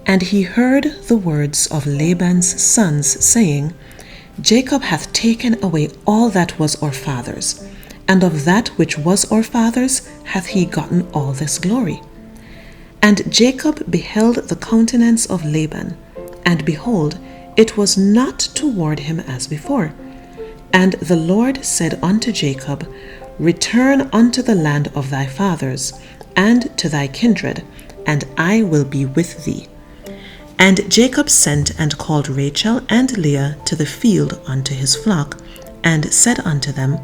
And he heard the words of Laban's sons, saying, Jacob hath taken away all that was our father's, and of that which was our father's hath he gotten all this glory. And Jacob beheld the countenance of Laban, and behold, it was not toward him as before. And the Lord said unto Jacob, Return unto the land of thy fathers, and to thy kindred, and I will be with thee. And Jacob sent and called Rachel and Leah to the field unto his flock, and said unto them,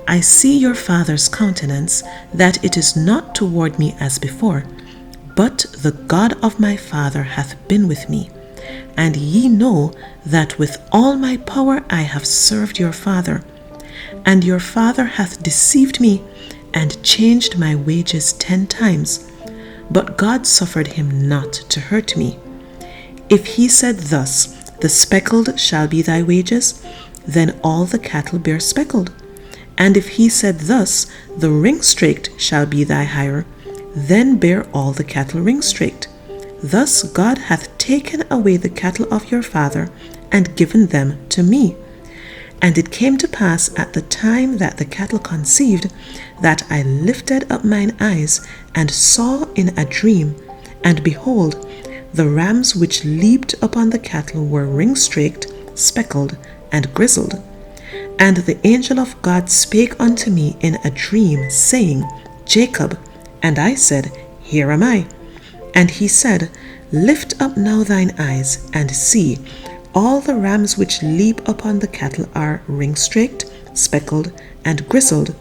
I see your father's countenance, that it is not toward me as before, but the God of my father hath been with me. And ye know that with all my power I have served your father. And your father hath deceived me, and changed my wages 10 times. But God suffered him not to hurt me. If he said thus, The speckled shall be thy wages, then all the cattle bear speckled. And if he said thus, The ring-straked shall be thy hire, then bear all the cattle ring-straked. Thus God hath taken away the cattle of your father, and given them to me. And it came to pass at the time that the cattle conceived, that I lifted up mine eyes, and saw in a dream, and behold, the rams which leaped upon the cattle were ring-straked, speckled, and grizzled. And the angel of God spake unto me in a dream, saying, Jacob. And I said, Here am I. And he said, Lift up now thine eyes, and see, all the rams which leap upon the cattle are ring-straked, speckled, and grizzled,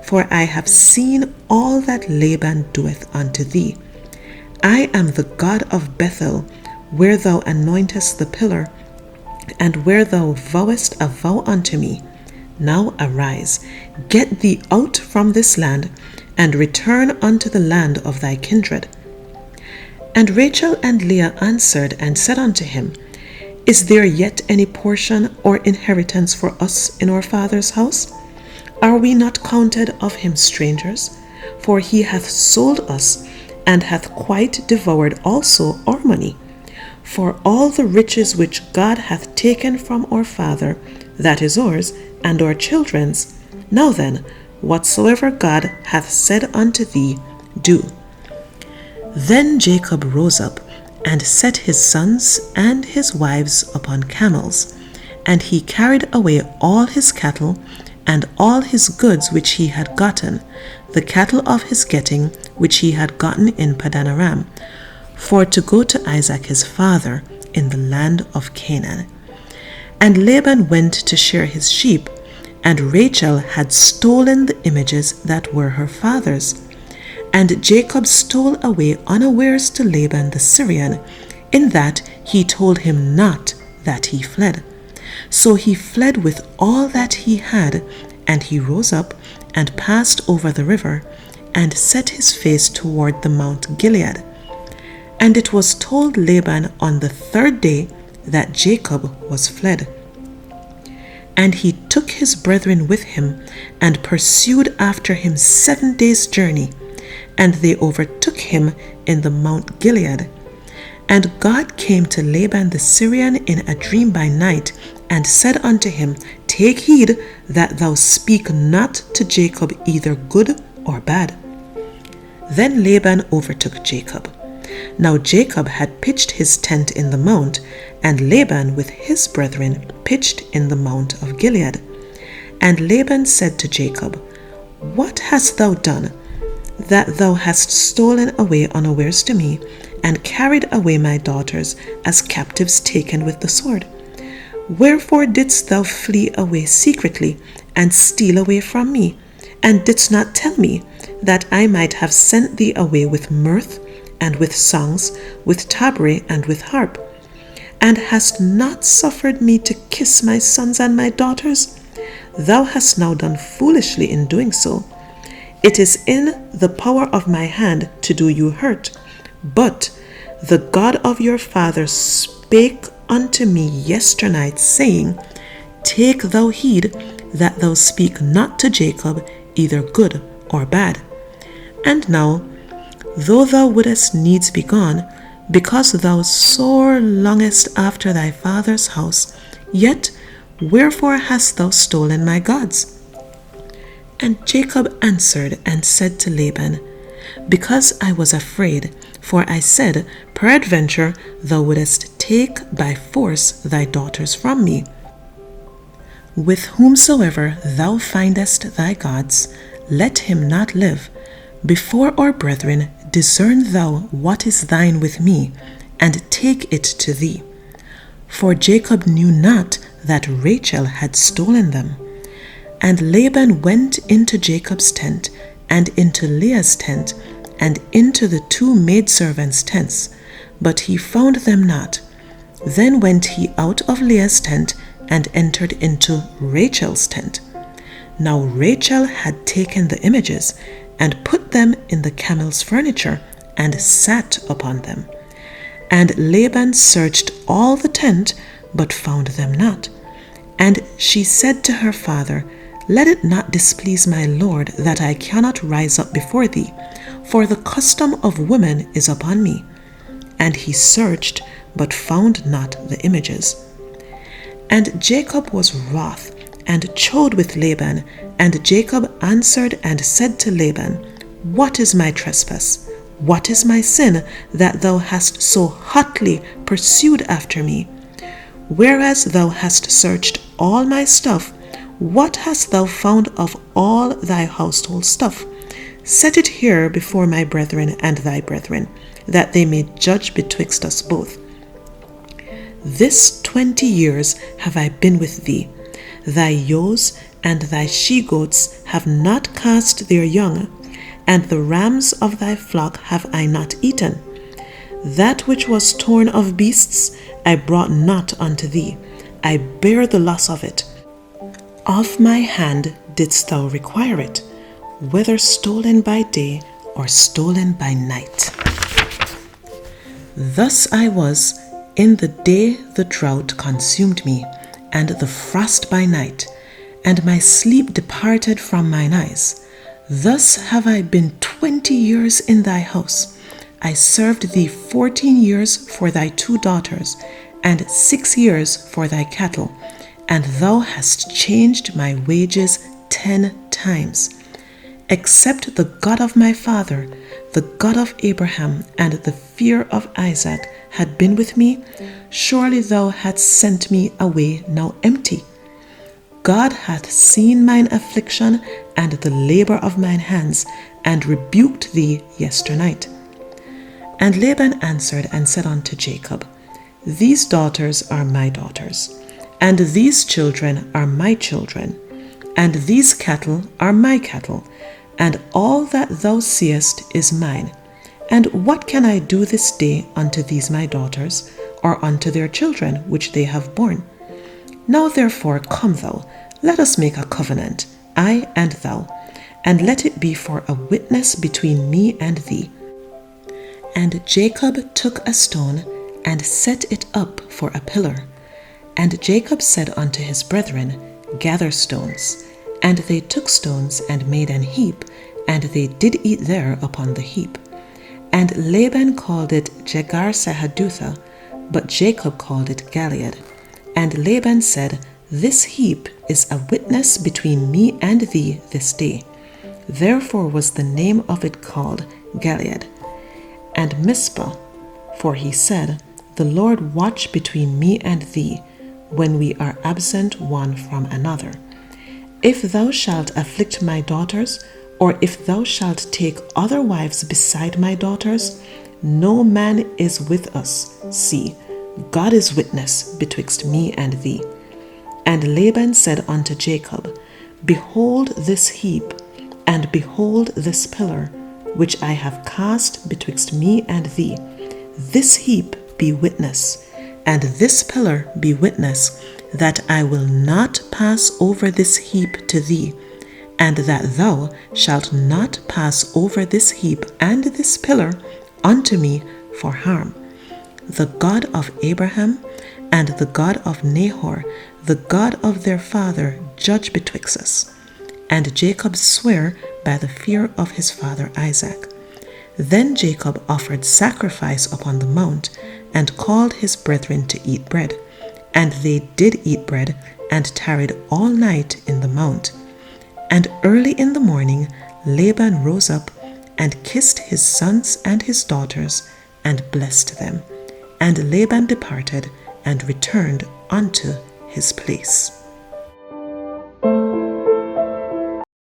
for I have seen all that Laban doeth unto thee. I am the God of Bethel, where thou anointest the pillar, and where thou vowest a vow unto me. Now arise, get thee out from this land, and return unto the land of thy kindred. And Rachel and Leah answered and said unto him, Is there yet any portion or inheritance for us in our father's house? Are we not counted of him strangers? For he hath sold us, and hath quite devoured also our money. For all the riches which God hath taken from our father, that is ours, and our children's. Now then, whatsoever God hath said unto thee, do. Then Jacob rose up, and set his sons and his wives upon camels, and he carried away all his cattle, and all his goods which he had gotten, the cattle of his getting which he had gotten in Padanaram, for to go to Isaac his father in the land of Canaan. And Laban went to shear his sheep, and Rachel had stolen the images that were her father's. And Jacob stole away unawares to Laban the Syrian, in that he told him not that he fled. So he fled with all that he had, and he rose up and passed over the river, and set his face toward the Mount Gilead. And it was told Laban on the 3rd day that Jacob was fled. And he took his brethren with him, and pursued after him 7 days' journey, and they overtook him in the Mount Gilead. And God came to Laban the Syrian in a dream by night, and said unto him, Take heed that thou speak not to Jacob either good or bad. Then Laban overtook Jacob. Now Jacob had pitched his tent in the mount, and Laban with his brethren pitched in the mount of Gilead. And Laban said to Jacob, What hast thou done, that thou hast stolen away unawares to me, and carried away my daughters as captives taken with the sword? Wherefore didst thou flee away secretly, and steal away from me, and didst not tell me, that I might have sent thee away with mirth, and with songs, with tabret, and with harp? And hast not suffered me to kiss my sons and my daughters? Thou hast now done foolishly in doing so. It is in the power of my hand to do you hurt. But the God of your father spake unto me yesternight, saying, Take thou heed that thou speak not to Jacob either good or bad. And now, though thou wouldest needs be gone, because thou sore longest after thy father's house, yet wherefore hast thou stolen my gods? And Jacob answered and said to Laban, Because I was afraid, for I said, Peradventure thou wouldest take by force thy daughters from me. With whomsoever thou findest thy gods, let him not live. Before our brethren discern thou what is thine with me, and take it to thee. For Jacob knew not that Rachel had stolen them. And Laban went into Jacob's tent, and into Leah's tent, and into the two maidservants' tents, but he found them not. Then went he out of Leah's tent, and entered into Rachel's tent. Now Rachel had taken the images, and put them in the camel's furniture, and sat upon them. And Laban searched all the tent, but found them not. And she said to her father, Let it not displease my lord that I cannot rise up before thee, for the custom of women is upon me. And he searched, but found not the images. And Jacob was wroth, and chode with Laban. And Jacob answered and said to Laban, What is my trespass? What is my sin, that thou hast so hotly pursued after me? Whereas thou hast searched all my stuff, what hast thou found of all thy household stuff? Set it here before my brethren and thy brethren, that they may judge betwixt us both. This 20 years have I been with thee. Thy ewes and thy she-goats have not cast their young, and the rams of thy flock have I not eaten. That which was torn of beasts I brought not unto thee. I bear the loss of it. Of my hand didst thou require it, whether stolen by day or stolen by night. Thus I was in the day the drought consumed me, and the frost by night, and my sleep departed from mine eyes. Thus have I been 20 years in thy house. I served thee 14 years for thy 2 daughters, and 6 years for thy cattle, and thou hast changed my wages 10 times. Except the God of my father, the God of Abraham, and the fear of Isaac had been with me, surely thou hadst sent me away now empty. God hath seen mine affliction and the labor of mine hands, and rebuked thee yesternight. And Laban answered and said unto Jacob, These daughters are my daughters, and these children are my children, and these cattle are my cattle, and all that thou seest is mine. And what can I do this day unto these my daughters, or unto their children which they have borne? Now therefore come thou, let us make a covenant, I and thou, and let it be for a witness between me and thee. And Jacob took a stone, and set it up for a pillar. And Jacob said unto his brethren, Gather stones. And they took stones, and made an heap, and they did eat there upon the heap. And Laban called it Jegar-sahadutha, but Jacob called it Galeed. And Laban said, This heap is a witness between me and thee this day. Therefore was the name of it called Galeed. And Mizpah, for he said, The Lord watch between me and thee, when we are absent one from another. If thou shalt afflict my daughters, or if thou shalt take other wives beside my daughters, no man is with us. See, God is witness betwixt me and thee. And Laban said unto Jacob, Behold this heap, and behold this pillar, which I have cast betwixt me and thee. This heap be witness, and this pillar be witness, that I will not pass over this heap to thee, and that thou shalt not pass over this heap and this pillar unto me for harm. The God of Abraham and the God of Nahor, the God of their father, judge betwixt us. And Jacob sware by the fear of his father Isaac. Then Jacob offered sacrifice upon the mount, and called his brethren to eat bread. And they did eat bread, and tarried all night in the mount. And early in the morning Laban rose up, and kissed his sons and his daughters, and blessed them. And Laban departed, and returned unto his place.